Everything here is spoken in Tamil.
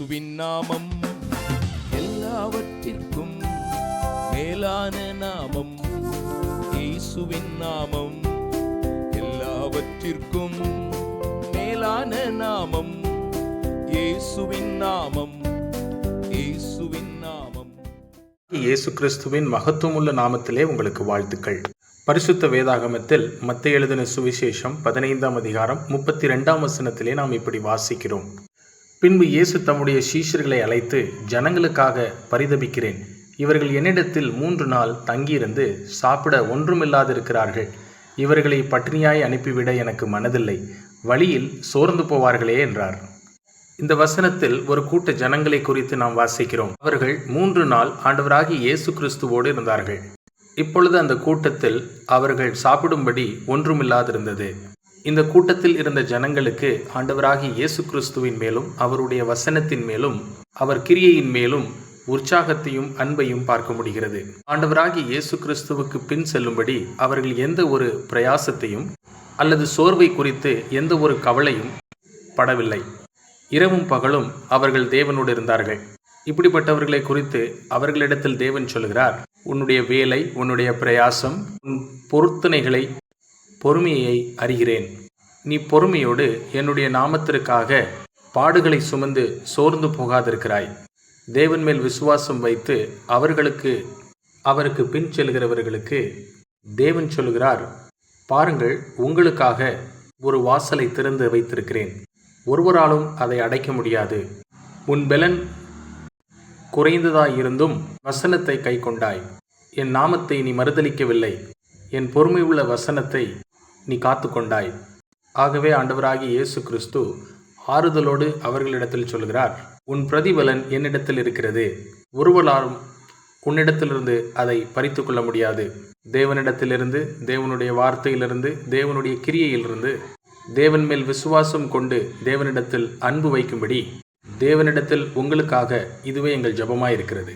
இயேசுவின் நாமம் எல்லாவற்றிற்கும் மேலான நாமம். இயேசுவின் நாமம் எல்லாவற்றிற்கும் மேலான நாமம். இயேசுவின் நாமம், இயேசுவின் நாமம். இயேசு கிறிஸ்துவின் மகத்துவமுள்ள நாமத்திலே உங்களுக்கு வாழ்த்துக்கள். பரிசுத்த வேதாகமத்தில் மத்தேயு எழுதின சுவிசேஷம் 15ஆம் அதிகாரம் 32ஆம் வசனத்திலே நாம் இப்படி வாசிக்கிறோம். பின்பு இயேசு தம்முடைய சீஷர்களை அழைத்து, ஜனங்களுக்காக பரிதபிக்கிறேன். இவர்கள் என்னிடத்தில் 3 நாள் தங்கியிருந்து சாப்பிட ஒன்றுமில்லாதிருக்கிறார்கள். இவர்களை பட்டினியாய் அனுப்பிவிட எனக்கு மனதில்லை. வழியில் சோர்ந்து போவார்களே என்றார். இந்த வசனத்தில் ஒரு கூட்ட ஜனங்களை குறித்து நாம் வாசிக்கிறோம். அவர்கள் 3 நாள் ஆண்டவராகிய இயேசு கிறிஸ்துவோடு இருந்தார்கள். இப்பொழுது அந்த கூட்டத்தில் அவர்கள் சாப்பிடும்படி ஒன்றுமில்லாதிருந்தது. இந்த கூட்டத்தில் இருந்த ஜனங்களுக்கு ஆண்டவராகிய இயேசு கிறிஸ்துவின் மேலும் அவருடைய வசனத்தின் மேலும் அவர் கிரியையின் மேலும் உற்சாகத்தையும் அன்பையும் பார்க்க முடிகிறது. ஆண்டவராகிய இயேசு கிறிஸ்துவுக்கு பின் செல்லும்படி அவர்கள் எந்த ஒரு பிரயாசத்தையும் அல்லது சோர்வை குறித்து எந்த ஒரு கவலையும் படவில்லை. இரவும் பகலும் அவர்கள் தேவனோடு இருந்தார்கள். இப்படிப்பட்டவர்களை குறித்து அவர்களிடத்தில் தேவன் சொல்கிறார், உன்னுடைய வேலை, உன்னுடைய பிரயாசம், உன் பொருத்தனைகளை, பொறுமையை அறிகிறேன். நீ பொறுமையோடு என்னுடைய நாமத்திற்காக பாடுகளை சுமந்து சோர்ந்து போகாதிருக்கிறாய். தேவன் மேல் விசுவாசம் வைத்து அவருக்கு பின் செல்கிறவர்களுக்கு தேவன் சொல்கிறார், பாருங்கள், உங்களுக்காக ஒரு வாசலை திறந்து வைத்திருக்கிறேன். ஒருவராலும் அதை அடைக்க முடியாது. உன் பெலன் குறைந்ததாயிருந்தும் வசனத்தை கை கொண்டாய். என் நாமத்தை நீ மறுதலிக்கவில்லை. என் பொறுமை உள்ள வசனத்தை நீ காத்து கொண்டாய். ஆகவே ஆண்டவராகிய இயேசு கிறிஸ்து ஆறுதலோடு அவர்களிடத்தில் சொல்கிறார், உன் பிரதிபலன் என்னிடத்தில் இருக்கிறது. ஒருவராலும் உன்னிடத்திலிருந்து அதை பறித்து கொள்ள முடியாது. தேவனிடத்திலிருந்து, தேவனுடைய வார்த்தையிலிருந்து, தேவனுடைய கிரியையிலிருந்து, தேவன் மேல் விசுவாசம் கொண்டு தேவனிடத்தில் அன்பு வைக்கும்படி தேவனிடத்தில் உங்களுக்காக இதுவே எங்கள் ஜெபமாயிருக்கிறது.